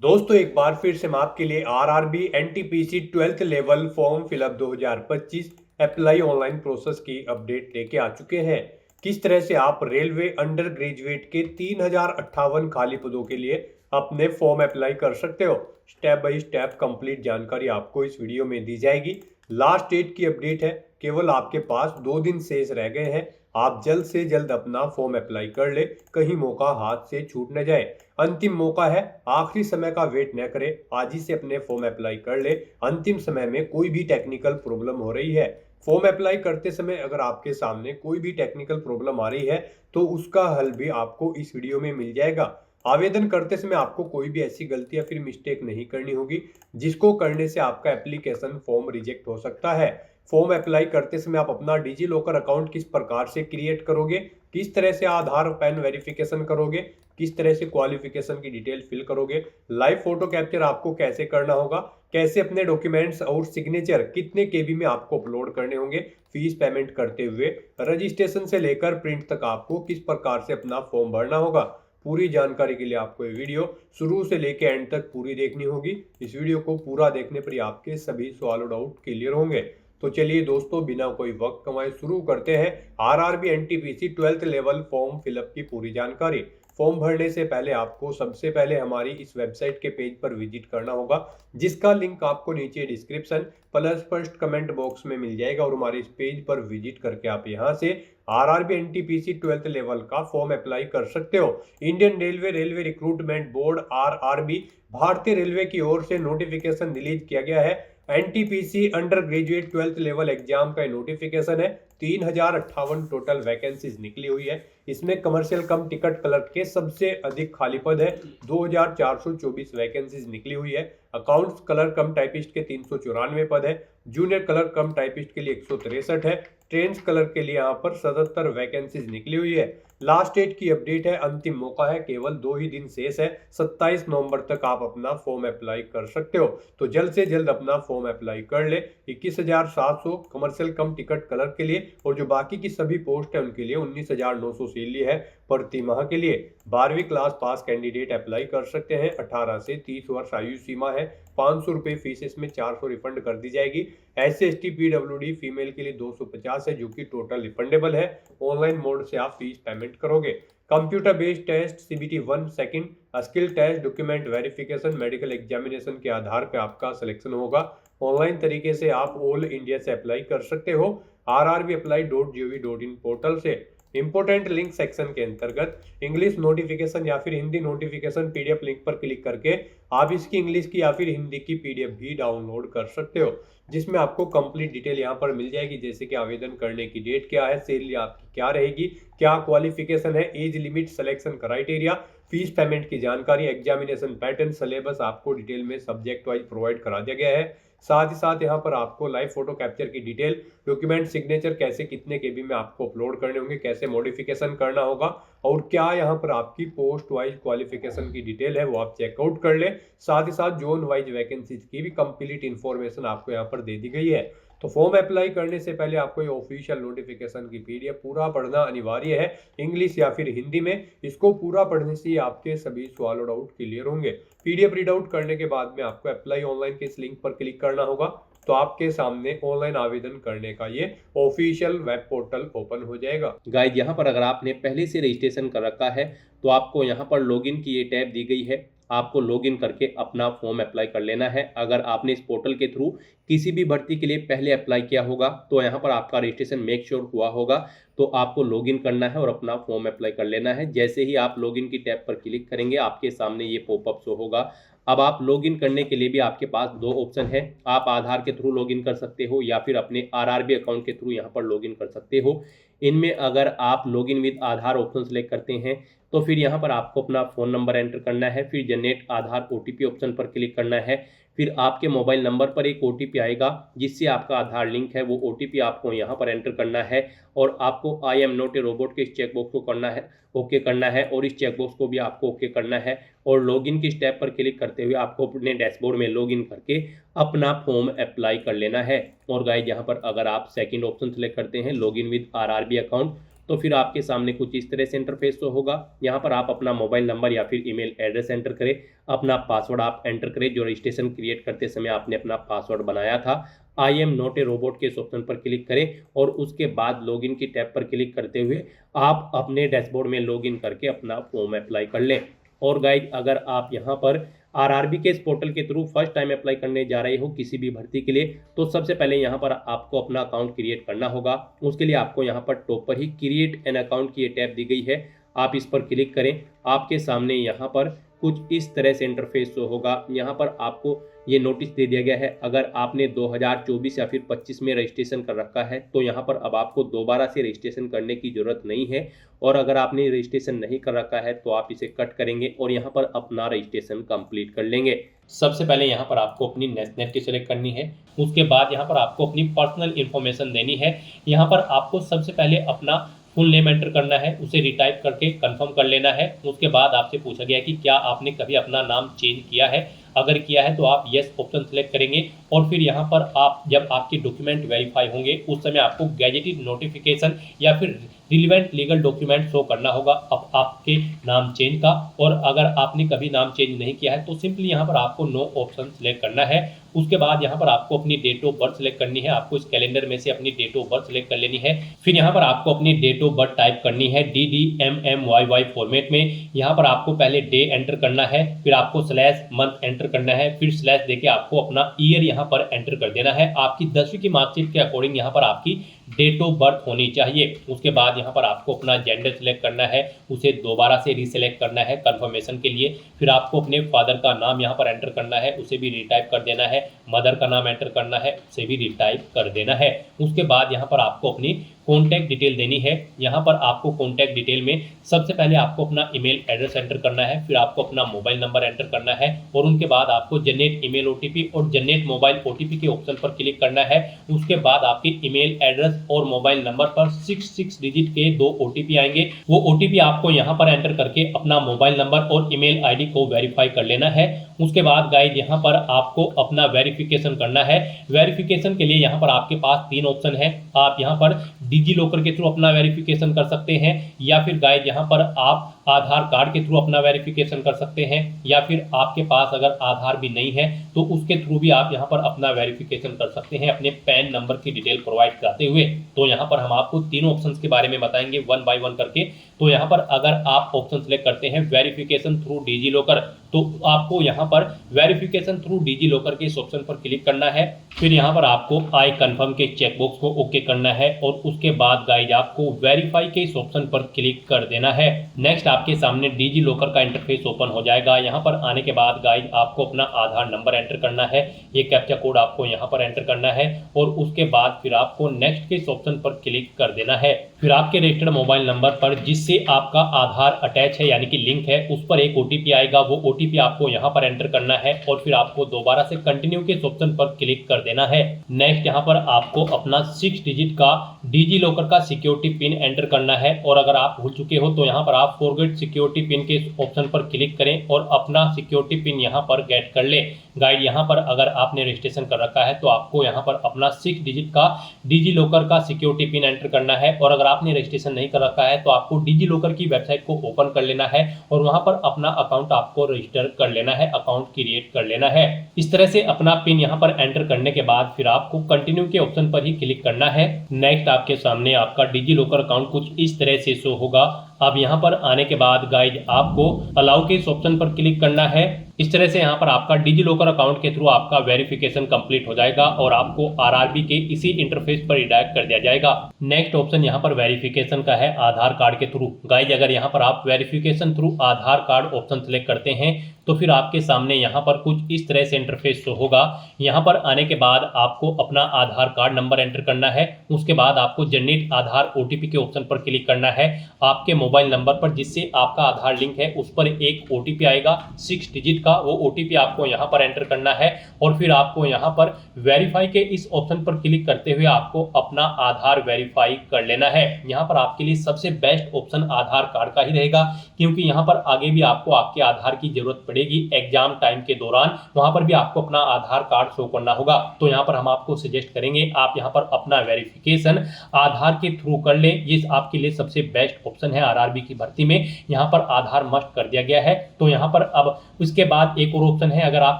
दोस्तों एक बार फिर से मैं आपके लिए RRB NTPC 12th level form fill up 2025 apply online process की अपडेट लेके आ चुके हैं। किस तरह से आप रेलवे अंडर ग्रेजुएट के 3058 खाली पदों के लिए अपने फॉर्म अप्लाई कर सकते हो, स्टेप बाय स्टेप कंप्लीट जानकारी आपको इस वीडियो में दी जाएगी। लास्ट डेट की अपडेट है, केवल आपके पास 2 दिन शेष रह गए हैं। आप जल्द से जल्द अपना फॉर्म अप्लाई कर ले, कहीं मौका हाथ से छूट न जाए। अंतिम मौका है, आखिरी समय का वेट न करें, आज ही से अपने फॉर्म अप्लाई कर ले। अंतिम समय में कोई भी टेक्निकल प्रॉब्लम हो रही है, फॉर्म अप्लाई करते समय अगर आपके सामने कोई भी टेक्निकल प्रॉब्लम आ रही है तो उसका हल भी आपको इस वीडियो में मिल जाएगा। आवेदन करते समय आपको कोई भी ऐसी गलती या फिर मिस्टेक नहीं करनी होगी जिसको करने से आपका एप्लीकेशन फॉर्म रिजेक्ट हो सकता है। फॉर्म अप्लाई करते समय आप अपना डिजी लॉकर अकाउंट किस प्रकार से क्रिएट करोगे, किस तरह से आधार पैन वेरिफिकेशन करोगे, किस तरह से क्वालिफिकेशन की डिटेल फिल करोगे, लाइव फोटो कैप्चर आपको कैसे करना होगा, कैसे अपने डॉक्यूमेंट्स और सिग्नेचर कितने केबी में आपको अपलोड करने होंगे, फीस पेमेंट करते हुए रजिस्ट्रेशन से लेकर प्रिंट तक आपको किस प्रकार से अपना फॉर्म भरना होगा। पूरी जानकारी के लिए आपको ये वीडियो शुरू से लेकर एंड तक पूरी देखनी होगी। इस वीडियो को पूरा देखने पर ही आपके सभी सवाल और डाउट क्लियर होंगे। तो चलिए दोस्तों, बिना कोई वक्त कमाए शुरू करते हैं RRB NTPC 12th level form fill up की पूरी जानकारी। फॉर्म भरने से पहले आपको सबसे पहले हमारी इस वेबसाइट के पेज पर विजिट करना होगा, जिसका लिंक आपको नीचे description plus first comment box में मिल जाएगा। और हमारे इस पेज पर विजिट करके आप यहां से आरआरबी एनटीपीसी 12th लेवल का फॉर्म अप्लाई कर सकते हो। Indian railway railway recruitment board RRB भारतीय रेलवे की ओर से नोटिफिकेशन रिलीज किया गया है। NTPC under graduate 12th level exam का नोटिफिकेशन है। 3058 टोटल वैकेंसीज निकली हुई है। इसमें कमर्शियल कम टिकट क्लर्क के सबसे अधिक खाली पद है, 2424 वैकेंसीज निकली हुई है। अकाउंट्स कलर कम टाइपिस्ट के 394 पद है। जूनियर कलर कम टाइपिस्ट के लिए 163 है। ट्रेंस कलर के लिए यहाँ पर 77 वैकेंसीज निकली हुई है। लास्ट डेट की अपडेट है, अंतिम मौका है, केवल 2 ही दिन शेष है। 27 नवंबर तक आप अपना फॉर्म अप्लाई कर सकते हो, तो जल्द से जल्द अपना फॉर्म अप्लाई कर ले। 21,700 कमर्शियल कम टिकट कलर के लिए, और जो बाकी की सभी पोस्ट है उनके लिए 19,900 सैलरी है प्रति माह के लिए। 12वीं क्लास पास कैंडिडेट अप्लाई कर सकते हैं। 18 से 30 वर्ष आयु सीमा है। 500 रुपये फीस, इसमें 400 रिफंड कर दी जाएगी। SC ST PWD फीमेल के लिए 250 है, जो कि टोटल रिफंडेबल है। ऑनलाइन मोड से आप फीस पेमेंट करोगे। Computer based test CBT 1 second, skill test, document verification, medical examination के आधार पर आपका सिलेक्शन होगा। ऑनलाइन तरीके से आप ऑल इंडिया से अप्लाई कर सकते हो rrbapply.gov.in पोर्टल से। इंपोर्टेंट लिंक सेक्शन के अंतर्गत इंग्लिश नोटिफिकेशन या फिर हिंदी नोटिफिकेशन PDF लिंक पर क्लिक करके आप इसकी इंग्लिश की या फिर हिंदी की PDF भी डाउनलोड कर सकते हो, जिसमें आपको कंप्लीट डिटेल यहाँ पर मिल जाएगी, जैसे कि आवेदन करने की डेट क्या है, सैलरी आपकी क्या रहेगी, क्या क्वालिफिकेशन है, age limit, selection criteria, fees payment की जानकारी, एग्जामिनेशन पैटर्न, सिलेबस आपको डिटेल में सब्जेक्ट वाइज प्रोवाइड करा दिया गया है। साथ ही साथ यहाँ पर आपको लाइव फोटो कैप्चर की डिटेल, डॉक्यूमेंट सिग्नेचर कैसे कितने केबी में आपको अपलोड करने होंगे, कैसे मॉडिफिकेशन करना होगा, और क्या यहाँ पर आपकी पोस्ट वाइज क्वालिफिकेशन की डिटेल है वो आप चेकआउट कर ले। साथ ही साथ जोन वाइज वैकेंसीज की भी कंप्लीट इंफॉर्मेशन आपको यहाँ पर दे दी गई है। तो फॉर्म अप्लाई करने से पहले आपको ये ऑफिशियल नोटिफिकेशन की PDF पूरा पढ़ना अनिवार्य है, इंग्लिश या फिर हिंदी में। इसको पूरा पढ़ने से ही आपके सभी सवाल और डाउट क्लियर होंगे। PDF रीड आउट करने के बाद में आपको अप्लाई ऑनलाइन के इस लिंक पर क्लिक करना होगा, तो आपके सामने ऑनलाइन आवेदन करने का ये ऑफिशियल वेब पोर्टल ओपन हो जाएगा। गाइज यहाँ पर अगर आपने पहले से रजिस्ट्रेशन कर रखा है तो आपको यहाँ पर लॉगिन की ये टैब दी गई है। आपको लॉगिन करके अपना फॉर्म अप्लाई कर लेना है। अगर आपने इस पोर्टल के थ्रू किसी भी भर्ती के लिए पहले अप्लाई किया होगा तो यहाँ पर आपका रजिस्ट्रेशन मेक श्योर हुआ होगा, तो आपको लॉगिन करना है और अपना फॉर्म अप्लाई कर लेना है। जैसे ही आप लॉगिन की टैब पर क्लिक करेंगे आपके सामने ये पॉपअप शो होगा। अब आप लॉगिन करने के लिए भी आपके पास 2 ऑप्शन है। आप आधार के थ्रू लॉगिन कर सकते हो या फिर अपने आरआरबी अकाउंट के थ्रू यहाँ पर लॉगिन कर सकते हो। इनमें अगर आप login with Aadhaar option select करते हैं तो फिर यहाँ पर आपको अपना फ़ोन नंबर एंटर करना है, फिर जनरेट आधार OTP ऑप्शन पर क्लिक करना है। फिर आपके मोबाइल नंबर पर एक OTP आएगा जिससे आपका आधार लिंक है, वो OTP आपको यहाँ पर एंटर करना है। और आपको I am not a robot के इस चेकबॉक्स को करना है, ओके करना है, और इस चेकबॉक्स को भी आपको ओके करना है। और लॉगिन की स्टेप पर क्लिक करते हुए आपको अपने डैशबोर्ड में लॉगिन करके अपना फॉर्म अप्लाई कर लेना है। और गाइज यहाँ पर अगर आप सेकंड ऑप्शन सेलेक्ट करते हैं लॉगिन विद आरआरबी अकाउंट, तो फिर आपके सामने कुछ इस तरह से इंटरफेस तो होगा। यहाँ पर आप अपना मोबाइल नंबर या फिर ईमेल एड्रेस एंटर करें, अपना पासवर्ड आप एंटर करें जो रजिस्ट्रेशन क्रिएट करते समय आपने अपना पासवर्ड बनाया था। I am not a robot के इस ऑप्शन पर क्लिक करें और उसके बाद लॉगिन की टैब पर क्लिक करते हुए आप अपने डैशबोर्ड में लॉगिन करके अपना फॉर्म अप्लाई कर लें। और गाइज, अगर आप यहाँ पर आरआरबी के इस पोर्टल के थ्रू फर्स्ट टाइम अप्लाई करने जा रहे हो किसी भी भर्ती के लिए, तो सबसे पहले यहाँ पर आपको अपना अकाउंट क्रिएट करना होगा। उसके लिए आपको यहाँ पर टॉप पर ही क्रिएट एन अकाउंट की ये टैब दी गई है, आप इस पर क्लिक करें। आपके सामने यहाँ पर कुछ इस तरह से इंटरफेस शो होगा। यहाँ पर आपको ये नोटिस दे दिया गया है, अगर आपने 2024 या फिर 25 में रजिस्ट्रेशन कर रखा है तो यहाँ पर अब आपको दोबारा से रजिस्ट्रेशन करने की ज़रूरत नहीं है। और अगर आपने रजिस्ट्रेशन नहीं कर रखा है तो आप इसे कट करेंगे और यहाँ पर अपना रजिस्ट्रेशन कंप्लीट कर लेंगे। सबसे पहले यहाँ पर आपको अपनी नेशनैलिटी सेलेक्ट करनी है। उसके बाद यहाँ पर आपको अपनी पर्सनल इन्फॉर्मेशन देनी है। यहाँ पर आपको सबसे पहले अपना फुल नेम एंटर करना है, उसे रिटाइप करके कंफर्म कर लेना है। उसके बाद आपसे पूछा गया कि क्या आपने कभी अपना नाम चेंज किया है, अगर किया है तो आप यस ऑप्शन सेलेक्ट करेंगे। और फिर यहाँ पर आप जब आपके डॉक्यूमेंट वेरीफाई होंगे उस समय आपको गैजेटेड नोटिफिकेशन या फिर रिलीवेंट लीगल डॉक्यूमेंट शो करना होगा अब आपके नाम चेंज का। और अगर आपने कभी नाम चेंज नहीं किया है तो सिंपली यहाँ पर आपको नो ऑप्शन सेलेक्ट करना है। उसके बाद यहाँ पर आपको अपनी डेट ऑफ बर्थ सेलेक्ट करनी है, आपको इस कैलेंडर में से अपनी डेट ऑफ बर्थ सेलेक्ट कर लेनी है। फिर यहाँ पर आपको अपनी डेट ऑफ बर्थ टाइप करनी है DDMMYY फॉर्मेट में। यहाँ पर आपको पहले डे एंटर करना है, फिर आपको स्लैश मंथ एंटर करना है, फिर स्लैश देके आपको अपना ईयर यहाँ पर एंटर कर देना है। आपकी 10वीं की मार्कशीट के अकॉर्डिंग यहाँ पर आपकी डेट ऑफ बर्थ होनी चाहिए। उसके बाद यहाँ पर आपको अपना जेंडर सेलेक्ट करना है, उसे दोबारा से रीसेलेक्ट करना है कंफर्मेशन के लिए। फिर आपको अपने फादर का नाम यहाँ पर एंटर करना है, उसे भी रिटाइप कर देना है। मदर का नाम एंटर करना है, उसे भी रिटाइप कर देना है। उसके बाद यहाँ पर आपको अपनी कॉन्टैक्ट डिटेल देनी है। यहाँ पर आपको कॉन्टैक्ट डिटेल में सबसे पहले आपको अपना ईमेल एड्रेस एंटर करना है, फिर आपको अपना मोबाइल नंबर एंटर करना है और उनके बाद आपको जनरेट ईमेल ओटीपी और जनरेट मोबाइल ओटीपी के ऑप्शन पर क्लिक करना है। उसके बाद आपके ईमेल एड्रेस और मोबाइल नंबर पर 6 डिजिट के 2 ओटीपी आएंगे। वो ओटीपी आपको यहाँ पर एंटर करके अपना मोबाइल नंबर और ईमेल आईडी को वेरीफाई कर लेना है। उसके बाद गाइज यहाँ पर आपको अपना वेरिफिकेशन करना है। वेरिफिकेशन के लिए यहाँ पर आपके पास 3 ऑप्शन है। आप यहाँ पर डिजी लॉकर के थ्रू अपना वेरिफिकेशन कर सकते हैं, या फिर गाइज यहाँ पर आप आधार कार्ड के थ्रू अपना वेरिफिकेशन कर सकते हैं, या फिर आपके पास अगर आधार भी नहीं है तो उसके थ्रू भी आप यहाँ पर अपना वेरिफिकेशन कर सकते हैं अपने पैन नंबर की डिटेल प्रोवाइड कराते हुए। तो यहाँ पर हम आपको तीनों ऑप्शंस के बारे में बताएंगे 1 बाय 1 करके। तो यहाँ पर अगर आप ऑप्शन सेलेक्ट करते हैं वेरिफिकेशन थ्रू डिजी लॉकर, तो आपको यहाँ पर वेरिफिकेशन थ्रू डिजी लॉकर के इस ऑप्शन पर क्लिक करना है। फिर यहाँ पर आपको आई कंफर्म के चेकबॉक्स को ओके करना है और उसके बाद गाइज आपको वेरीफाई के इस ऑप्शन पर क्लिक कर देना है। नेक्स्ट आपके सामने डिजी लॉकर का इंटरफेस ओपन हो जाएगा। यहाँ पर आने के बाद गाइज आपको अपना आधार नंबर एंटर करना है, ये कैप्चा कोड आपको यहाँ पर एंटर करना है और उसके बाद फिर आपको नेक्स्ट के इस ऑप्शन पर क्लिक कर देना है। फिर आपके रजिस्टर्ड मोबाइल नंबर पर जिससे आपका आधार अटैच है यानी कि लिंक है, उस पर एक ओटीपी आएगा, वो ओटीपी आपको यहाँ पर एंटर करना है और फिर आपको दोबारा से कंटिन्यू के इस ऑप्शन पर क्लिक कर देना है। नेक्स्ट यहाँ पर आपको अपना 6 डिजिट का डिजी लॉकर का सिक्योरिटी पिन एंटर करना है और अगर आप भूल चुके हो तो यहाँ पर आप फॉरगेट सिक्योरिटी पिन के इस ऑप्शन पर क्लिक करें और अपना सिक्योरिटी पिन यहाँ पर गेट कर ले। गाइड यहाँ पर अगर आपने रजिस्ट्रेशन कर रखा है तो आपको यहाँ पर अपना 6 डिजिट का डिजी लॉकर का सिक्योरिटी पिन एंटर करना है और अगर आपने रजिस्ट्रेशन नहीं कर रखा है तो आपको डिजी लॉकर की वेबसाइट को ओपन कर लेना है और वहां पर अपना अकाउंट आपको रजिस्टर कर लेना है, अकाउंट क्रिएट कर लेना है। इस तरह से अपना पिन यहाँ पर एंटर करने के बाद फिर आपको कंटिन्यू के ऑप्शन पर ही क्लिक करना है। नेक्स्ट आपके सामने आपका डिजी लॉकर अकाउंट कुछ इस तरह से शो होगा। अब यहाँ पर आने के बाद गाइज आपको अलाउ के इस ऑप्शन पर क्लिक करना है। इस तरह से यहाँ पर आपका डिजी लॉकर अकाउंट के थ्रू आपका वेरिफिकेशन कंप्लीट हो जाएगा और आपको आरआरबी के इसी इंटरफेस पर रिडायरेक्ट कर दिया जाएगा। नेक्स्ट ऑप्शन यहाँ पर वेरिफिकेशन का है आधार कार्ड के थ्रू। गाइज अगर यहाँ पर आप वेरिफिकेशन थ्रू आधार कार्ड ऑप्शन सेलेक्ट करते हैं तो फिर आपके सामने यहाँ पर कुछ इस तरह से इंटरफेस शो होगा। यहाँ पर आने के बाद आपको अपना आधार कार्ड नंबर एंटर करना है। उसके बाद आपको जनरेट आधार ओटीपी के ऑप्शन पर क्लिक करना है। आपके मोबाइल नंबर पर जिससे आपका आधार लिंक है उस पर एक ओटीपी आएगा 6 डिजिट का वो OTP आपको यहाँ पर एंटर करना है और फिर आपको यहाँ पर वेरीफाई के इस ऑप्शन पर क्लिक करते हुए आपको अपना आधार वेरीफाई कर लेना है। यहाँ पर आपके लिए सबसे बेस्ट ऑप्शन आधार कार्ड का ही रहेगा, क्योंकि यहाँ पर आगे भी आपको आपके आधार की जरूरत पड़ेगी एग्जाम टाइम के दौरान, वहां पर भी आपको अपना आधार कार्ड शो करना होगा। तो यहाँ पर हम आपको सजेस्ट करेंगे आप यहाँ पर अपना वेरिफिकेशन आधार के थ्रू कर लें, ये आपके लिए सबसे बेस्ट ऑप्शन है। RRB की भर्ती में यहाँ पर आधार मस्ट कर दिया गया है। तो यहाँ पर अब उसके बाद एक और ऑप्शन है, अगर आप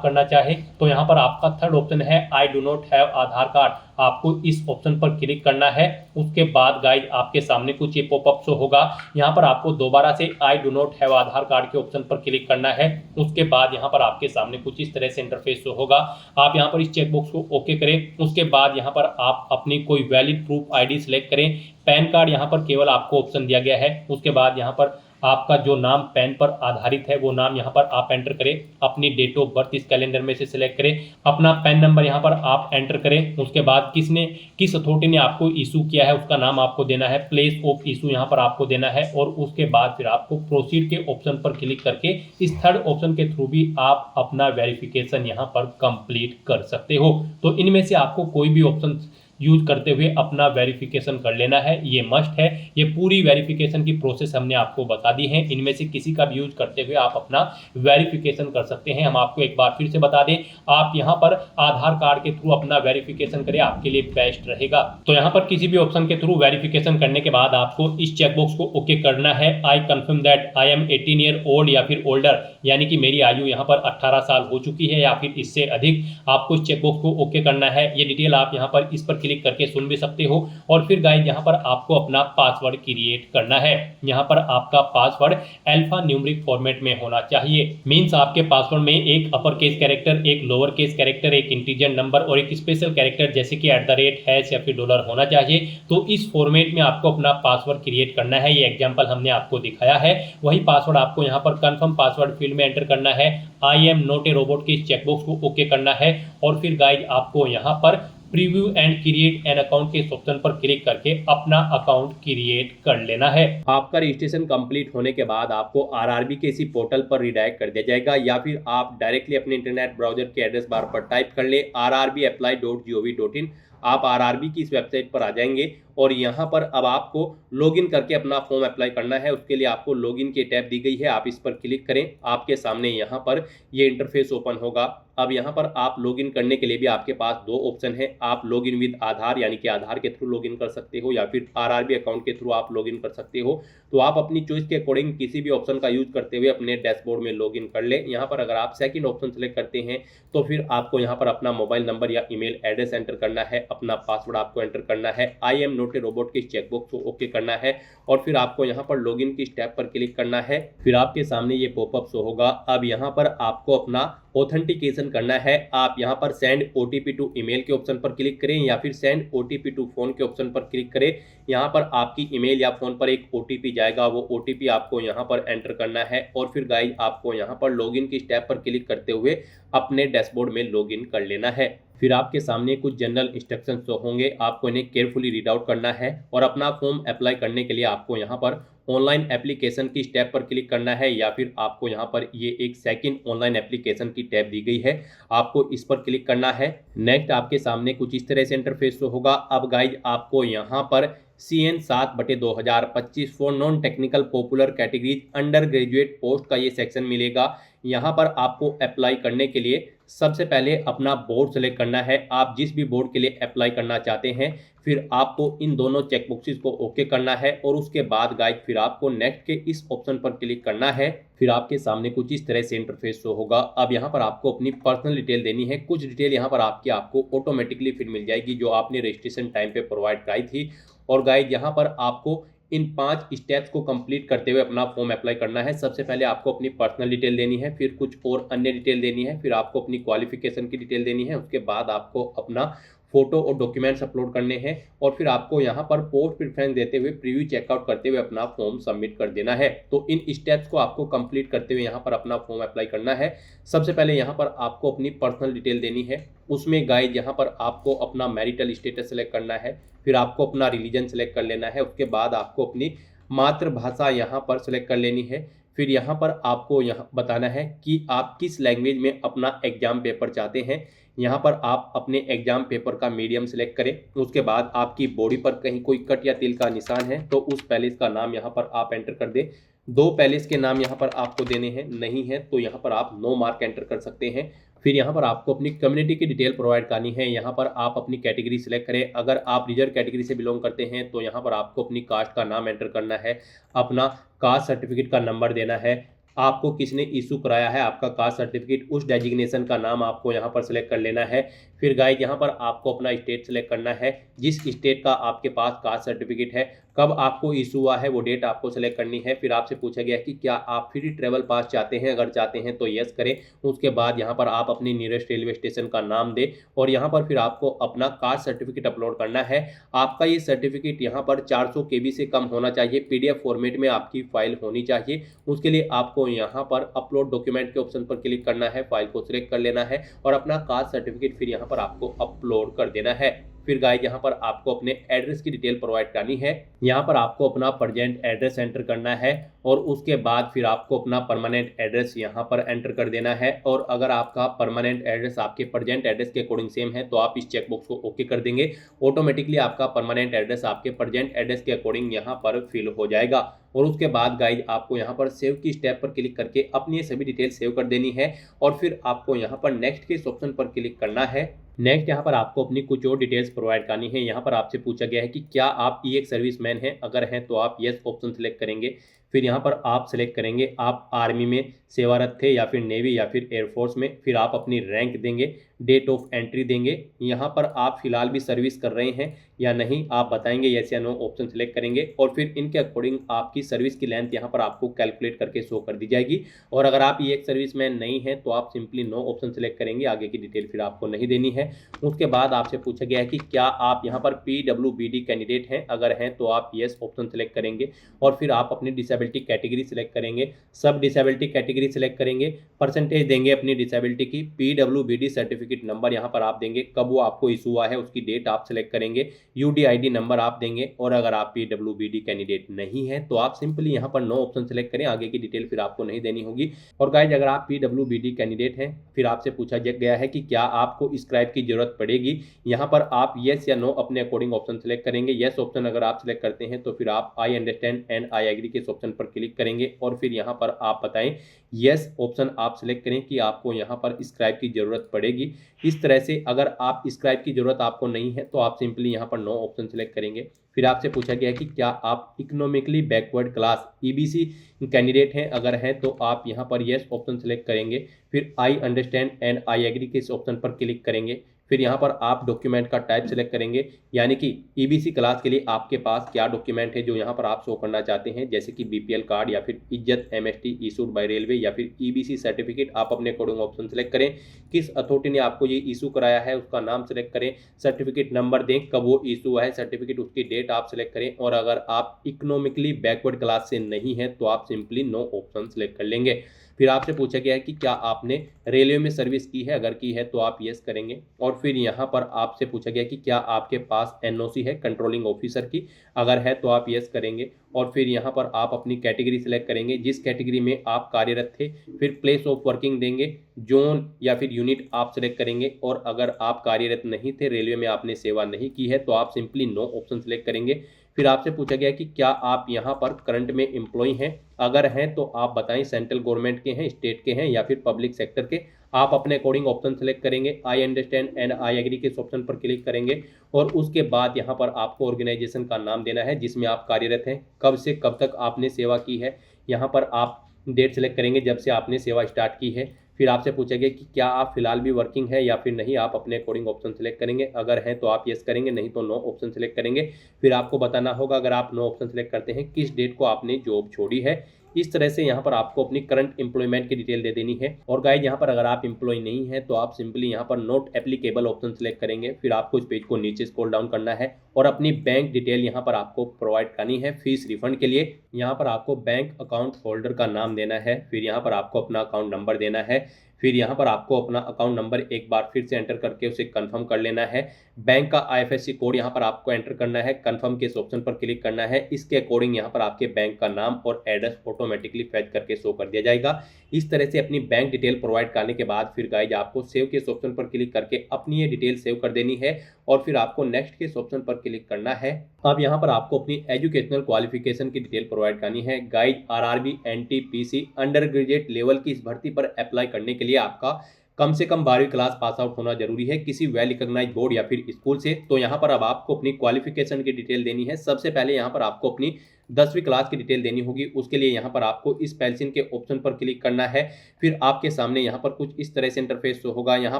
करना चाहे तो यहाँ पर आपका थर्ड ऑप्शन है I do not have Aadhaar card. आपको इस ऑप्शन पर क्लिक करना है। उसके बाद गाइड आपके सामने कुछ ये पॉपअप शो होगा। यहाँ पर आपको दोबारा से I do not have Aadhaar card के ऑप्शन पर क्लिक करना है। उसके बाद यहाँ पर आपके सामने कुछ इस तरह से इंटरफेस शो होगा। आप यहाँ पर इस चेकबॉक्स को ओके करें। उसके बाद यहाँ पर आप अपनी कोई वैलिड प्रूफ ID सिलेक्ट करें। पैन कार्ड यहाँ पर केवल आपको ऑप्शन दिया गया है। उसके बाद यहाँ पर आपका जो नाम पैन पर आधारित है वो नाम यहाँ पर आप एंटर करें। अपनी डेट ऑफ बर्थ इस कैलेंडर में से सिलेक्ट करें। अपना पैन नंबर यहाँ पर आप एंटर करें। उसके बाद किस अथॉरिटी ने आपको इशू किया है उसका नाम आपको देना है। प्लेस ऑफ इशू यहाँ पर आपको देना है और उसके बाद फिर आपको प्रोसीड के ऑप्शन पर क्लिक करके इस थर्ड ऑप्शन के थ्रू भी आप अपना वेरिफिकेशन यहाँ पर कंप्लीट कर सकते हो। तो इनमें से आपको कोई भी ऑप्शन यूज करते हुए अपना वेरिफिकेशन कर लेना है, ये मस्ट है। ये पूरी वेरिफिकेशन की प्रोसेस हमने आपको बता दी है। इनमें से किसी का भी यूज करते हुए आप अपना वेरिफिकेशन कर सकते हैं। हम आपको एक बार फिर से बता दें, आप यहाँ पर आधार कार्ड के थ्रू अपना वेरिफिकेशन करें, आपके लिए बेस्ट रहेगा। तो यहाँ पर किसी भी ऑप्शन के थ्रू वेरिफिकेशन करने के बाद आपको इस चेकबॉक्स को ओके करना है। I confirm that I am 18 year old या फिर ओल्डर, यानी कि मेरी आयु यहाँ पर 18 साल हो चुकी है या फिर इससे अधिक। आपको इस चेकबॉक्स को ओके करना है। ये डिटेल आप यहाँ पर इस पर क्लिक करके सुन भी सकते हो। और फिर गाइस यहाँ पर आपको अपना पासवर्ड क्रिएट करना है। यहाँ पर आपका पासवर्ड अल्फा न्यूमेरिक फॉर्मेट में होना चाहिए। मींस आपके पासवर्ड में एक अपर केस कैरेक्टर, एक लोअर केस कैरेक्टर, एक इंटीजर नंबर और एक स्पेशल कैरेक्टर जैसे कि @ या फिर डॉलर होना चाहिए। तो इस फॉर्मेट में आपको अपना पासवर्ड क्रिएट करना है। ये एग्जांपल हमने आपको दिखाया है। वही पासवर्ड आपको यहाँ पर कंफर्म पासवर्ड फील्ड में एंटर करना है। I am not a robot के इस चेकबॉक्स को ओके करना है और फिर गाइस आपको यहाँ पर preview and create an account के ऑप्शन पर क्लिक करके अपना अकाउंट क्रिएट कर लेना है। आपका रजिस्ट्रेशन कंप्लीट होने के बाद आपको RRB के इसी पोर्टल पर रिडायरेक्ट कर दिया जाएगा, या फिर आप डायरेक्टली अपने इंटरनेट ब्राउजर के एड्रेस बार पर टाइप कर ले rrbapply.gov.in। आप RRB की इस वेबसाइट पर आ जाएंगे और यहाँ पर अब आपको लॉगिन करके अपना फॉर्म अप्लाई करना है। उसके लिए आपको लॉगिन की टैब दी गई है, आप इस पर क्लिक करें। आपके सामने यहाँ पर ये इंटरफेस ओपन होगा। अब यहाँ पर आप लॉगिन करने के लिए भी आपके पास दो ऑप्शन है। आप लॉगिन विद आधार यानी कि आधार के थ्रू लॉगिन कर सकते हो, या फिर RRB अकाउंट के थ्रू आप लॉगिन कर सकते हो। तो आप अपनी चॉइस के अकॉर्डिंग किसी भी ऑप्शन का यूज करते हुए अपने डैशबोर्ड में लॉगिन कर ले। यहाँ पर अगर आप सेकंड ऑप्शन सेलेक्ट करते हैं तो फिर आपको यहाँ पर अपना मोबाइल नंबर या ईमेल एड्रेस एंटर करना है, अपना पासवर्ड आपको एंटर करना है, I am not a robot के चेकबॉक्स को ओके करना है और फिर आपको यहाँ पर लॉगिन की स्टेप पर क्लिक करना है। फिर आपके सामने ये पॉपअप शो होगा। अब यहाँ पर आपको अपना ऑथेंटिकेशन करना है। आप यहाँ पर सेंड OTP टू ईमेल के ऑप्शन पर क्लिक करें या फिर सेंड OTP टू फोन के ऑप्शन पर क्लिक करें। यहाँ पर आपकी ईमेल या फोन पर एक OTP जाएगा, वो OTP आपको यहाँ पर एंटर करना है और फिर गाइस आपको यहाँ पर लॉगिन की स्टेप पर क्लिक करते हुए अपने डैशबोर्ड में लॉगिन कर लेना है। फिर आपके सामने कुछ जनरल इंस्ट्रक्शंस तो होंगे, आपको इन्हें केयरफुली रीड आउट करना है और अपना फॉर्म अप्लाई करने के लिए आपको यहाँ पर ऑनलाइन एप्लीकेशन की स्टेप पर क्लिक करना है, या फिर आपको यहाँ पर ये एक सेकंड ऑनलाइन एप्लीकेशन की टैब दी गई है, आपको इस पर क्लिक करना है। नेक्स्ट आपके सामने कुछ इस तरह से इंटरफेस होगा। अब गाइज आपको यहाँ पर CN 7/2025 for non technical popular categories under graduate post का ये सेक्शन मिलेगा। यहाँ पर आपको अप्लाई करने के लिए सबसे पहले अपना बोर्ड सेलेक्ट करना है। आप जिस भी बोर्ड के लिए अप्लाई करना चाहते हैं, फिर आपको इन दोनों चेकबॉक्सेस को ओके करना है और उसके बाद गाइज फिर आपको नेक्स्ट के इस ऑप्शन पर क्लिक करना है। फिर आपके सामने कुछ इस तरह से इंटरफेस शो होगा। अब यहाँ पर आपको अपनी पर्सनल डिटेल देनी है। कुछ डिटेल यहाँ पर आपको ऑटोमेटिकली फिर मिल जाएगी जो आपने रजिस्ट्रेशन टाइम पे प्रोवाइड कराई थी। और गाइज यहाँ पर आपको इन 5 स्टेप्स को कंप्लीट करते हुए अपना फॉर्म अप्लाई करना है। सबसे पहले आपको अपनी पर्सनल डिटेल देनी है, फिर कुछ और अन्य डिटेल देनी है, फिर आपको अपनी क्वालिफिकेशन की डिटेल देनी है, उसके बाद आपको अपना फोटो और डॉक्यूमेंट्स अपलोड करने हैं और फिर आपको यहाँ पर पोस्ट प्रेफरेंस देते हुए प्रीव्यू चेकआउट करते हुए अपना फॉर्म सबमिट कर देना है। तो इन स्टेप्स को आपको कंप्लीट करते हुए यहाँ पर अपना फॉर्म अप्लाई करना है। सबसे पहले यहाँ पर आपको अपनी पर्सनल डिटेल देनी है। उसमें गाइज यहाँ पर आपको अपना मैरिटल स्टेटस सेलेक्ट करना है, फिर आपको अपना रिलीजन सेलेक्ट कर लेना है, उसके बाद आपको अपनी मातृभाषा यहाँ पर सेलेक्ट कर लेनी है, फिर यहाँ पर आपको यहाँ बताना है कि आप किस लैंग्वेज में अपना एग्जाम पेपर चाहते हैं। यहाँ पर आप अपने एग्जाम पेपर का मीडियम सेलेक्ट करें। उसके बाद आपकी बॉडी पर कहीं कोई कट या तिल का निशान है तो उस पैलेस का नाम यहाँ पर आप एंटर कर दें। 2 पैलेस के नाम यहाँ पर आपको देने हैं, नहीं है तो यहाँ पर आप नो मार्क एंटर कर सकते हैं। फिर यहाँ पर आपको अपनी कम्युनिटी की डिटेल प्रोवाइड करनी है। यहाँ पर आप अपनी कैटेगरी सिलेक्ट करें। अगर आप रिजर्व कैटेगरी से बिलोंग करते हैं तो यहाँ पर आपको अपनी कास्ट का नाम एंटर करना है, अपना कास्ट सर्टिफिकेट का नंबर देना है, आपको किसने इशू कराया है आपका कास्ट सर्टिफिकेट, उस डेजिग्नेशन का नाम आपको यहाँ पर सिलेक्ट कर लेना है। फिर गाइस यहाँ पर आपको अपना स्टेट सेलेक्ट करना है, जिस स्टेट का आपके पास कास्ट सर्टिफिकेट है, कब आपको इशू हुआ है वो डेट आपको सेलेक्ट करनी है। फिर आपसे पूछा गया है कि क्या आप फ्री ट्रेवल पास चाहते हैं, अगर चाहते हैं तो यस करें। उसके बाद यहाँ पर आप अपनी नियरेस्ट रेलवे स्टेशन का नाम दें और यहाँ पर फिर आपको अपना कास्ट सर्टिफिकेट अपलोड करना है। आपका ये सर्टिफिकेट यहाँ पर 400 KB से कम होना चाहिए, PDF फॉर्मेट में आपकी फाइल होनी चाहिए। उसके लिए आपको यहाँ पर अपलोड डॉक्यूमेंट के ऑप्शन पर क्लिक करना है, फाइल को सिलेक्ट कर लेना है और अपना कास्ट सर्टिफिकेट फिर यहाँ पर आपको अपलोड कर देना है। फिर गाइस यहाँ पर आपको अपने एड्रेस की डिटेल प्रोवाइड करनी है। यहाँ पर आपको अपना प्रेजेंट एड्रेस एंटर करना है और उसके बाद फिर आपको अपना परमानेंट एड्रेस यहाँ पर एंटर कर देना है। और अगर आपका परमानेंट एड्रेस आपके प्रेजेंट एड्रेस के अकॉर्डिंग सेम है तो आप इस चेकबॉक्स को ओके कर देंगे। ऑटोमेटिकली आपका परमानेंट एड्रेस आपके प्रेजेंट एड्रेस के अकॉर्डिंग यहाँ पर फिल हो जाएगा। और उसके बाद गाइज आपको यहाँ पर सेव की स्टेप पर क्लिक करके अपनी सभी डिटेल सेव कर देनी है और फिर आपको यहाँ पर नेक्स्ट के इस ऑप्शन पर क्लिक करना है। नेक्स्ट यहाँ पर आपको अपनी कुछ और डिटेल्स प्रोवाइड करनी है। यहाँ पर आपसे पूछा गया है कि क्या आप EX सर्विसमैन हैं, अगर हैं तो आप यस ऑप्शन सेलेक्ट करेंगे। फिर यहाँ पर आप सेलेक्ट करेंगे आप आर्मी में सेवारत थे या फिर नेवी या फिर एयरफोर्स में। फिर आप अपनी रैंक देंगे, डेट ऑफ एंट्री देंगे, यहाँ पर आप फिलहाल भी सर्विस कर रहे हैं या नहीं आप बताएंगे, यस या नो ऑप्शन सेलेक्ट करेंगे और फिर इनके अकॉर्डिंग आपकी सर्विस की लेंथ यहाँ पर आपको कैलकुलेट करके शो कर दी जाएगी। और अगर आप EX सर्विसमैन नहीं है तो आप सिंपली नो ऑप्शन सेलेक्ट करेंगे, आगे की डिटेल फिर आपको नहीं देनी है। उसके बाद आपसे पूछा गया है कि क्या आप यहाँ पर PWBD कैंडिडेट हैं, अगर हैं तो आप यस ऑप्शन सेलेक्ट करेंगे और फिर आप अपनी डिसेबिलिटी कैटेगरी सेलेक्ट करेंगे, सब डिसेबिलिटी कैटेगरी सेलेक्ट करेंगे, परसेंटेज देंगे अपनी डिसेबिलिटी की, PWBD सर्टिफिकेट नंबर यहाँ पर आप देंगे, कब वो आपको इशू हुआ है उसकी डेट आप सेलेक्ट करेंगे, UDID नंबर आप देंगे। और अगर आप PWBD कैंडिडेट नहीं है तो आप सिंपली यहाँ पर नो ऑप्शन सेलेक्ट करें, आगे की डिटेल फिर आपको नहीं देनी होगी। और गाइज अगर आप PWBD कैंडिडेट हैं फिर आपसे पूछा गया है कि क्या आपको स्क्राइब की जरूरत पड़ेगी, यहाँ पर आप यस या नो अपने अकॉर्डिंग ऑप्शन सेलेक्ट करेंगे। यस ऑप्शन अगर आप सेलेक्ट करते हैं तो फिर आप I understand and I agree के इस ऑप्शन पर क्लिक करेंगे और फिर यहाँ पर आप बताएं यस ऑप्शन आप सेलेक्ट करें कि आपको यहाँ पर स्क्राइब की जरूरत पड़ेगी। इस तरह से अगर आप स्क्राइब की जरूरत आपको नहीं है तो आप सिंपली यहाँ पर नो ऑप्शन सेलेक्ट करेंगे। फिर आपसे पूछा गया है कि क्या आप economically backward class EBC candidate हैं, अगर हैं तो आप यहाँ पर यस ऑप्शन सेलेक्ट करेंगे। फिर I understand and I agree के इस ऑप्शन पर क्लिक करेंगे। फिर यहाँ पर आप डॉक्यूमेंट का टाइप सेलेक्ट करेंगे, यानी कि EBC क्लास के लिए आपके पास क्या डॉक्यूमेंट है जो यहाँ पर आप शो करना चाहते हैं, जैसे कि BPL कार्ड या फिर इज्जत MST इशूड बाय रेलवे या फिर EBC सर्टिफिकेट। आप अपने अकॉर्डिंग ऑप्शन सेलेक्ट करें, किस अथॉरिटी ने आपको ये इशू कराया है उसका नाम सेलेक्ट करें, सर्टिफिकेट नंबर दें, कब वो इशू हुआ है सर्टिफिकेट उसकी डेट आप सेलेक्ट करें। और अगर आप इकोनॉमिकली बैकवर्ड क्लास से नहीं है तो आप सिंपली नो ऑप्शन सेलेक्ट कर लेंगे। फिर आपसे पूछा गया है कि क्या आपने रेलवे में सर्विस की है, अगर की है तो आप यस करेंगे। और फिर यहाँ पर आपसे पूछा गया कि क्या आपके पास NOC है कंट्रोलिंग ऑफिसर की, अगर है तो आप यस करेंगे। और फिर यहाँ पर आप अपनी कैटेगरी सेलेक्ट करेंगे, जिस कैटेगरी में आप कार्यरत थे। फिर प्लेस ऑफ वर्किंग देंगे, जोन या फिर यूनिट आप सेलेक्ट करेंगे। और अगर आप कार्यरत नहीं थे, रेलवे में आपने सेवा नहीं की है तो आप सिंपली नो ऑप्शन सेलेक्ट करेंगे। फिर आपसे पूछा गया कि क्या आप यहाँ पर करंट में एम्प्लॉय हैं, अगर हैं तो आप बताएं सेंट्रल गवर्नमेंट के हैं, स्टेट के हैं या फिर पब्लिक सेक्टर के। आप अपने अकॉर्डिंग ऑप्शन सेलेक्ट करेंगे, I understand and I agree के इस ऑप्शन पर क्लिक करेंगे। और उसके बाद यहाँ पर आपको ऑर्गेनाइजेशन का नाम देना है जिसमें आप कार्यरत हैं, कब से कब तक आपने सेवा की है। यहाँ पर आप डेट सेलेक्ट करेंगे जब से आपने सेवा स्टार्ट की है। फिर आपसे पूछा गया कि क्या आप फिलहाल भी वर्किंग है या फिर नहीं, आप अपने अकॉर्डिंग ऑप्शन सेलेक्ट करेंगे, अगर हैं तो आप यस करेंगे, नहीं तो नो ऑप्शन सेलेक्ट करेंगे। फिर आपको बताना होगा अगर आप नो ऑप्शन सेलेक्ट करते हैं किस डेट को आपने जॉब छोड़ी है। इस तरह से यहाँ पर आपको अपनी करंट एम्प्लॉयमेंट की डिटेल दे देनी है। और गाइज यहाँ पर अगर आप एम्प्लॉय नहीं है तो आप सिंपली यहाँ पर नॉट एप्लीकेबल ऑप्शन सेलेक्ट करेंगे। फिर आपको इस पेज को नीचे स्क्रॉल डाउन करना है और अपनी बैंक डिटेल यहाँ पर आपको प्रोवाइड करनी है। फीस रिफंड के लिए यहाँ पर आपको बैंक अकाउंट होल्डर का नाम देना है, फिर यहाँ पर आपको अपना अकाउंट नंबर देना है। फिर यहाँ पर आपको अपना अकाउंट नंबर एक बार फिर से एंटर करके उसे कंफर्म कर लेना है। बैंक का IFSC कोड यहाँ पर आपको एंटर करना है, कंफर्म के इस ऑप्शन पर क्लिक करना है। इसके अकॉर्डिंग यहाँ पर आपके बैंक का नाम और एड्रेस ऑटोमेटिकली फैच करके शो कर दिया जाएगा। इस तरह से अपनी बैंक डिटेल प्रोवाइड करने के बाद फिर गाइज आपको सेव के इस ऑप्शन पर क्लिक करके अपनी ये डिटेल सेव कर देनी है और फिर आपको नेक्स्ट के इस ऑप्शन पर क्लिक करना है। अब यहाँ पर आपको अपनी एजुकेशनल क्वालिफिकेशन की डिटेल प्रोवाइड करनी है। Guys RRB NTPC under graduate level की इस भर्ती पर अप्लाई करने के लिए आपका कम से कम 12वीं क्लास पास आउट होना जरूरी है किसी वेल रिकॉग्नाइज्ड बोर्ड या फिर स्कूल से। तो यहाँ पर अब आपको अपनी क्वालिफिकेशन की डिटेल देनी है। सबसे पहले यहाँ पर आपको अपनी 10वीं क्लास की डिटेल देनी होगी। उसके लिए यहाँ पर आपको इस पेंसिल के ऑप्शन पर क्लिक करना है। फिर आपके सामने यहाँ पर कुछ इस तरह से इंटरफेस होगा। यहाँ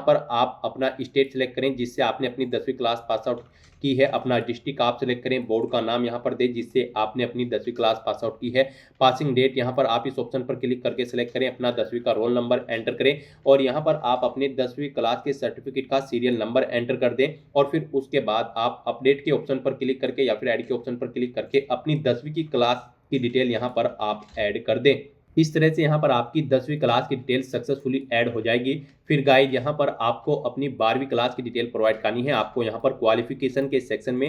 पर आप अपना स्टेट सेलेक्ट करें जिससे आपने अपनी 10वीं क्लास पास आउट की है, अपना डिस्ट्रिक्ट आप सेलेक्ट करें, बोर्ड का नाम यहाँ पर दें जिससे आपने अपनी 10वीं क्लास पास आउट की है, पासिंग डेट यहाँ पर आप इस ऑप्शन पर क्लिक करके सेलेक्ट करें, अपना 10वीं का रोल नंबर एंटर करें और यहाँ पर आप अपने 10वीं क्लास के सर्टिफिकेट का सीरियल नंबर एंटर कर दें और फिर उसके बाद आप अपडेट के ऑप्शन पर क्लिक करके या फिर ऐड के ऑप्शन पर क्लिक करके अपनी 10वीं की क्लास की डिटेल यहाँ पर आप ऐड कर दें। इस तरह से यहाँ पर आपकी 10वीं क्लास की डिटेल सक्सेसफुली ऐड हो जाएगी। फिर गाइज यहाँ पर आपको अपनी 12वीं क्लास की डिटेल प्रोवाइड करनी है। आपको यहाँ पर क्वालिफिकेशन के सेक्शन में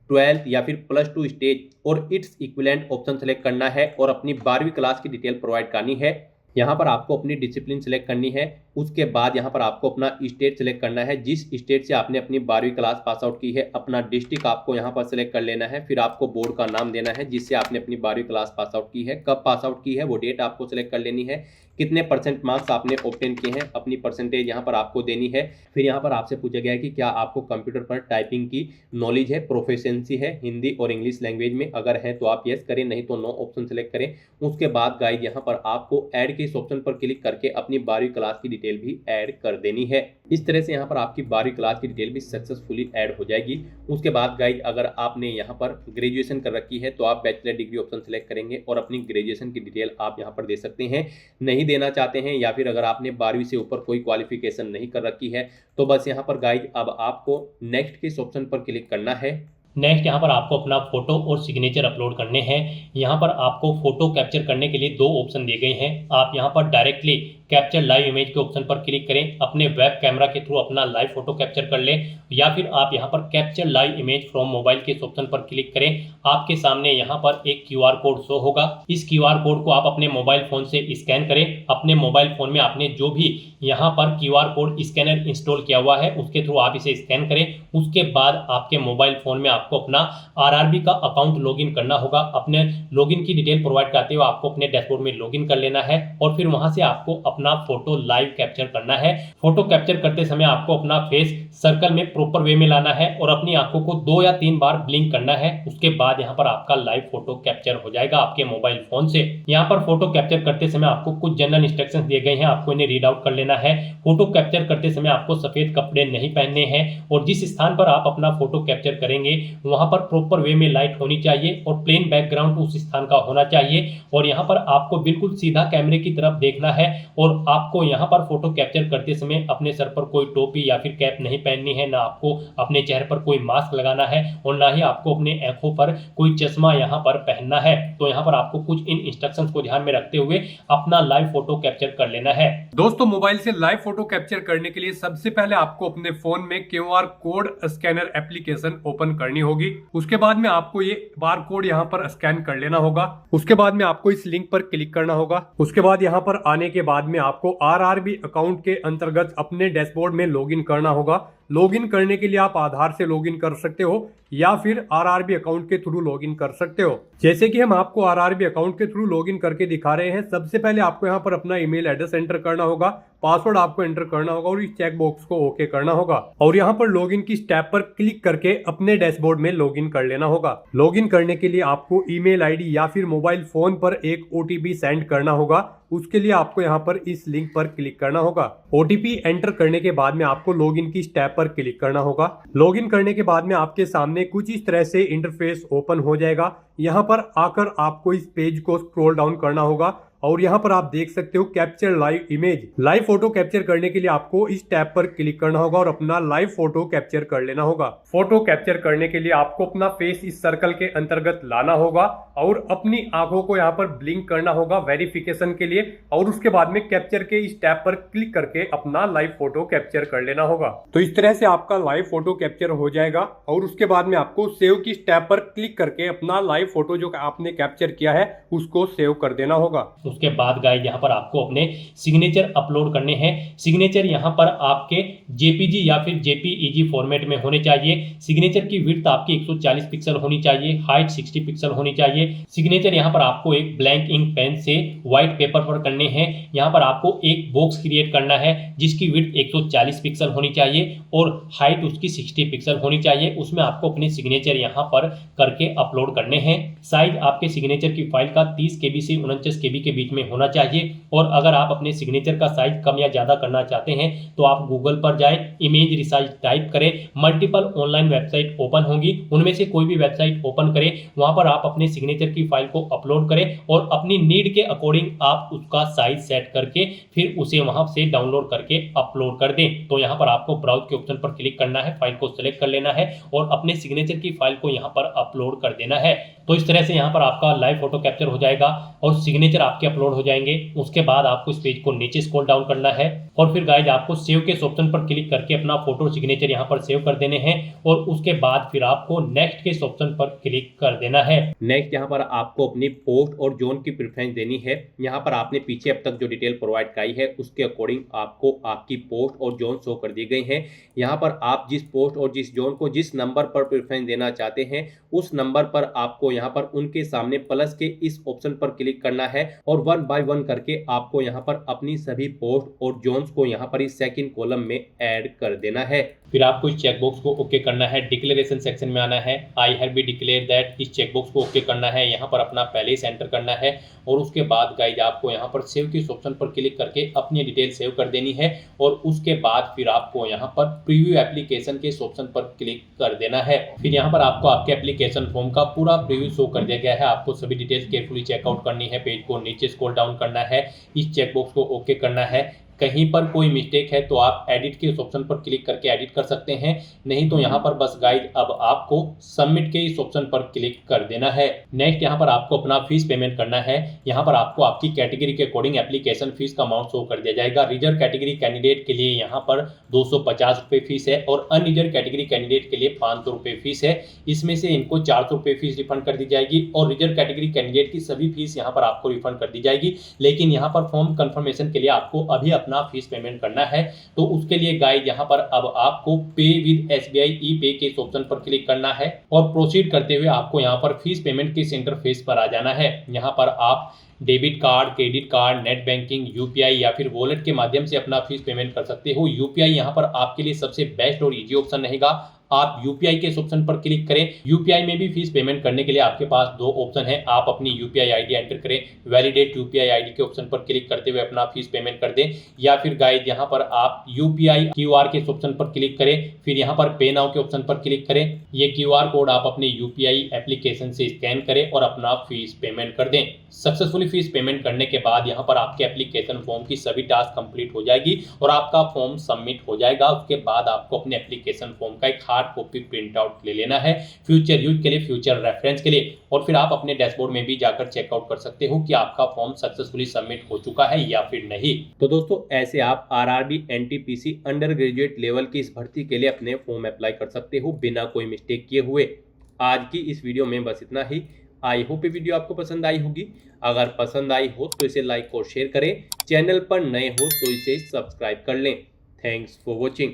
12th या फिर +2 स्टेज और इट्स इक्विवेलेंट ऑप्शन सेलेक्ट करना है और अपनी 12वीं क्लास की डिटेल प्रोवाइड करनी है। यहाँ पर आपको अपनी डिसिप्लिन सेलेक्ट करनी है। उसके बाद यहाँ पर आपको अपना स्टेट सेलेक्ट करना है, जिस स्टेट से आपने अपनी 12वीं क्लास पास आउट की है। अपना डिस्ट्रिक्ट आपको यहाँ पर सेलेक्ट कर लेना है। फिर आपको बोर्ड का नाम देना है जिससे आपने अपनी 12वीं क्लास पास आउट की है, कब पास आउट की है वो डेट आपको सेलेक्ट कर लेनी है, कितने % मार्क्स आपने ऑब्टेन किए हैं, अपनी परसेंटेज यहाँ पर आपको देनी है। फिर यहाँ पर आपसे पूछा गया है कि क्या आपको कंप्यूटर पर टाइपिंग की नॉलेज है, प्रोफिशिएंसी है हिंदी और इंग्लिश लैंग्वेज में। अगर है तो आप यस करें, नहीं तो नो ऑप्शन सेलेक्ट करें। उसके बाद गाइड यहाँ पर आपको ऐड के इस ऑप्शन पर क्लिक करके अपनी 12वीं क्लास की डिटेल भी ऐड कर देनी है। इस तरह से यहाँ पर आपकी 12वीं क्लास की डिटेल भी सक्सेसफुली ऐड हो जाएगी। उसके बाद गाइड अगर आपने यहाँ पर ग्रेजुएशन कर रखी है तो आप बैचलर डिग्री ऑप्शन सेलेक्ट करेंगे और अपनी ग्रेजुएशन की डिटेल आप यहाँ पर दे सकते हैं। नहीं देना चाहते हैं या फिर अगर आपने 12वीं से ऊपर कोई क्वालिफिकेशन नहीं कर रखी है तो बस यहाँ पर गाइड अब आपको नेक्स्ट के इस ऑप्शन पर क्लिक करना है। नेक्स्ट यहाँ पर आपको अपना फोटो और सिग्नेचर अपलोड करने हैं। यहाँ पर आपको फोटो कैप्चर करने के लिए 2 ऑप्शन दिए गए हैं। आप यहाँ पर डायरेक्टली कैप्चर लाइव इमेज के ऑप्शन पर क्लिक करें, अपने वेब कैमरा के थ्रू अपना लाइव फोटो कैप्चर कर लें, या फिर आप यहाँ पर capture live image from mobile के इस ऑप्शन पर क्लिक करें। आपके सामने यहाँ पर एक QR कोड शो होगा। इस QR कोड को आप अपने मोबाइल फोन से स्कैन करें। अपने मोबाइल फोन में आपने जो भी यहाँ पर QR कोड स्कैनर इंस्टॉल किया हुआ है उसके थ्रू आप इसे स्कैन करें। उसके बाद आपके मोबाइल फोन में आपको अपना RRB का अकाउंट लॉगिन करना होगा। अपने लॉगिन की डिटेल प्रोवाइड करते हुए आपको अपने डैशबोर्ड में लॉगिन कर लेना है और फिर वहां से आपको अपना फोटो लाइव कैप्चर करना है। फोटो कैप्चर करते समय आपको अपना फेस सर्कल में प्रॉपर वे में लाना है और अपनी आंखों को 2 या 3 बार ब्लिंक करना है। उसके बाद यहाँ पर आपका लाइव फोटो कैप्चर हो जाएगा आपके मोबाइल फोन से। यहाँ पर फोटो कैप्चर करते समय आपको कुछ जनरल इंस्ट्रक्शंस दिए गए हैं, आपको इन्हें रीड आउट कर लेना है। फोटो कैप्चर करते समय आपको सफेद कपड़े नहीं पहनने हैं और जिस स्थान पर आप अपना फोटो कैप्चर करेंगे वहां पर प्रॉपर वे में लाइट होनी चाहिए और प्लेन बैकग्राउंड उस स्थान का होना चाहिए। और यहाँ पर आपको बिल्कुल सीधा कैमरे की तरफ देखना है और आपको यहाँ पर फोटो कैप्चर करते समय अपने सर पर कोई टोपी या फिर कैप नहीं पहननी है, ना आपको अपने चेहरे पर कोई मास्क लगाना है और ना ही आपको अपने आंखों पर कोई चश्मा यहाँ पर पहनना है। तो यहाँ पर आपको कुछ इन इंस्ट्रक्शंस को ध्यान में रखते हुए अपना लाइव फोटो कैप्चर कर लेना है। दोस्तों, मोबाइल से लाइव फोटो कैप्चर करने के लिए सबसे पहले आपको अपने फोन में QR code scanner application open करनी होगी। उसके बाद में आपको ये बार कोड यहाँ पर स्कैन कर लेना होगा। उसके बाद में आपको इस लिंक पर क्लिक करना होगा। उसके बाद यहाँ पर आने के बाद में आपको RRB अकाउंट के अंतर्गत अपने डैशबोर्ड में लॉगिन करना होगा। लॉगिन करने के लिए आप आधार से लॉगिन कर सकते हो या फिर RRB अकाउंट के थ्रू लॉगिन कर सकते हो। जैसे कि हम आपको RRB अकाउंट के थ्रू लॉगिन करके दिखा रहे हैं। सबसे पहले आपको यहाँ पर अपना ईमेल एड्रेस एंटर करना होगा, पासवर्ड आपको एंटर करना होगा और इस चेक बॉक्स को ओके करना होगा और यहाँ पर लॉगिन की स्टेप पर क्लिक करके अपने डैशबोर्ड में लॉगिन कर लेना होगा। लॉगिन करने के लिए आपको ईमेल आईडी या फिर मोबाइल फोन पर एक OTP सेंड करना होगा। उसके लिए आपको यहाँ पर इस लिंक पर क्लिक करना होगा। OTP एंटर करने के बाद में आपको लॉगिन की स्टेप पर क्लिक करना होगा। लॉगिन करने के बाद में आपके सामने कुछ इस तरह से इंटरफेस ओपन हो जाएगा। यहाँ पर आकर आपको इस पेज को स्क्रॉल डाउन करना होगा और यहाँ पर आप देख सकते हो capture live image. Live photo capture करने के लिए आपको इस टैब पर क्लिक करना होगा और अपना लाइव फोटो कैप्चर कर लेना होगा। फोटो कैप्चर करने के लिए आपको अपना फेस इस सर्कल के अंतर्गत लाना होगा और अपनी आंखों को यहाँ पर ब्लिंक करना होगा वेरिफिकेशन के लिए, और उसके बाद में कैप्चर के इस टैब पर क्लिक करके अपना लाइव फोटो कैप्चर कर लेना होगा। तो इस तरह से आपका लाइव फोटो कैप्चर हो जाएगा और उसके बाद में आपको सेव की टैब पर क्लिक करके अपना लाइव फोटो जो आपने कैप्चर किया है उसको सेव कर देना होगा। उसके बाद गाइस यहाँ पर आपको अपने सिग्नेचर अपलोड करने हैं। सिग्नेचर यहाँ पर आपके जेपीजी या फिर जेपीईजी फॉर्मेट में होने चाहिए। सिग्नेचर की विड्थ आपकी 140 पिक्सल होनी चाहिए, हाइट 60 पिक्सल होनी चाहिए। सिग्नेचर यहाँ पर आपको एक ब्लैंक इंक पेन से व्हाइट पेपर पर करने हैं। यहाँ पर आपको एक बॉक्स क्रिएट करना है जिसकी विड्थ 140 पिक्सल होनी चाहिए और हाइट उसकी 60 पिक्सल होनी चाहिए। उसमें आपको अपने सिग्नेचर यहाँ पर करके अपलोड करने हैं। साइज आपके सिग्नेचर की फाइल का 30 KB से 49 KB के बीच में होना चाहिए। और अगर आप अपने सिग्नेचर का साइज कम या ज्यादा करना चाहते हैं तो आप गूगल पर जाएं, इमेज रिसाइज टाइप करें, मल्टीपल ऑनलाइन वेबसाइट ओपन होंगी, उनमें से कोई भी वेबसाइट ओपन करें, वहां पर आप अपने सिग्नेचर की फाइल को अपलोड करें और अपनी नीड के अकॉर्डिंग आप उसका साइज सेट करके फिर उसे वहां से डाउनलोड करके अपलोड कर दें। तो यहाँ पर आपको ब्राउज के ऑप्शन पर क्लिक करना है, फाइल को सिलेक्ट कर लेना है और अपने सिग्नेचर की फाइल को यहाँ पर अपलोड कर देना है। तो इस तरह से यहाँ पर आपका लाइव फोटो कैप्चर हो जाएगा और सिग्नेचर आपके अपलोड हो जाएंगे। उसके बाद आपको इस पेज को नीचे स्क्रॉल डाउन करना है और फिर गाइज आपको सेव के ऑप्शन पर क्लिक करके अपना फोटो सिग्नेचर यहाँ पर सेव कर देने हैं और उसके बाद फिर आपको नेक्स्ट के ऑप्शन पर क्लिक कर देना है। नेक्स्ट यहाँ पर आपको अपनी पोस्ट और जोन की प्रेफरेंस देनी है। यहाँ पर आपने पीछे अब तक जो डिटेल प्रोवाइड कराई है उसके अकॉर्डिंग आपको आपकी पोस्ट और जोन शो कर दी गई है। यहाँ पर आप जिस पोस्ट और जिस जोन को जिस नंबर पर प्रेफरेंस देना चाहते हैं उस नंबर पर आपको यहाँ पर उनके सामने प्लस के इस ऑप्शन पर क्लिक करना है और 1 बाय 1 करके आपको यहाँ पर अपनी सभी पोस्ट और जोन्स को यहाँ पर इस सेकंड कॉलम में ऐड कर देना है। फिर आपको इस चेकबॉक्स को ओके करना है, डिक्लेरेशन सेक्शन में आना है, I have be declare that, इस चेकबॉक्स को ओके करना है, यहाँ पर अपना पहले ही सेंटर करना है और उसके बाद गाइज आपको यहाँ पर सेव के ऑप्शन पर क्लिक करके अपनी डिटेल सेव कर देनी है और उसके बाद फिर आपको यहाँ पर प्रीव्यू एप्लीकेशन के ऑप्शन पर क्लिक कर देना है। फिर यहाँ पर आपको आपके एप्लीकेशन फॉर्म का पूरा प्रीव्यू शो कर दिया गया है। आपको सभी डिटेल्स केयरफुली चेकआउट करनी है, पेज को नीचे स्क्रॉल डाउन करना है, इस चेकबॉक्स को ओके करना है। कहीं पर कोई मिस्टेक है तो आप एडिट के ऑप्शन पर क्लिक करके एडिट कर सकते हैं, नहीं तो यहाँ पर बस गाइड अब आपको सबमिट के इस ऑप्शन पर क्लिक कर देना है। नेक्स्ट यहाँ पर आपको अपना फीस पेमेंट करना है। यहाँ पर आपको आपकी कैटेगरी के अकॉर्डिंग एप्लीकेशन फीस का अमाउंट शो कर दिया जाएगा। रिजर्व कैटेगरी कैंडिडेट के लिए यहाँ पर 250 रुपये फीस है और अनरिजर्व कैटेगरी कैंडिडेट के लिए 500 रुपये फीस है। इसमें से इनको 400 रुपये फीस रिफंड कर दी जाएगी और रिजर्व कैटेगरी कैंडिडेट की सभी फीस यहाँ पर आपको रिफंड कर दी जाएगी। लेकिन यहाँ पर फॉर्म कंफर्मेशन के लिए आपको अभी अपना फीस पेमेंट करना है। तो उसके लिए गाइड यहाँ पर अब आपको पे विद SBI ई-पे के ऑप्शन पर क्लिक करना है और प्रोसीड करते हुए आपको यहाँ पर फीस पेमेंट के इंटरफेस पर आ जाना है। यहाँ पर आप debit card, credit card, net banking, UPI या फिर वॉलेट के माध्यम से अपना फीस पेमेंट कर सकते हो। UPI यहाँ पर आपके लिए सबसे बेस्ट और इजी ऑप्शन रहेगा। आप UPI के ऑप्शन पर क्लिक करें। UPI में भी फीस पेमेंट करने के लिए आपके पास दो ऑप्शन है। आप अपनी UPI ID एंटर करें, वैलिडेट UPI ID के ऑप्शन पर क्लिक करते हुए अपना फीस पेमेंट कर दें, या फिर गाइड यहाँ पर आप UPI QR के ऑप्शन पर क्लिक करें, फिर यहाँ पर पे नाउ के ऑप्शन पर क्लिक करें। ये QR कोड आप अपने UPI एप्लीकेशन से स्कैन करें और अपना फीस पेमेंट कर दें। सक्सेसफुली फीस पेमेंट करने के बाद यहाँ पर आपके एप्लीकेशन फॉर्म की सभी टास्क कंप्लीट हो जाएगी और आपका फॉर्म सबमिट हो जाएगा। उसके बाद आपको अपने एप्लीकेशन फॉर्म का एक हार्ड कॉपी प्रिंट आउट ले लेना है फ्यूचर यूज के लिए, फ्यूचर रेफरेंस के लिए, और फिर आप अपने डैशबोर्ड में भी जाकर चेकआउट कर सकते हो कि आपका फॉर्म सक्सेसफुली सबमिट हो चुका है या फिर नहीं। तो दोस्तों ऐसे आप RRB NTPC under graduate level की इस भर्ती के लिए अपने फॉर्म अप्लाई कर सकते हो बिना कोई मिस्टेक किए हुए। आज की इस वीडियो में बस इतना ही। आई होप ये वीडियो आपको पसंद आई होगी। अगर पसंद आई हो तो इसे लाइक और शेयर करें। चैनल पर नए हो तो इसे सब्सक्राइब कर लें। Thanks for watching.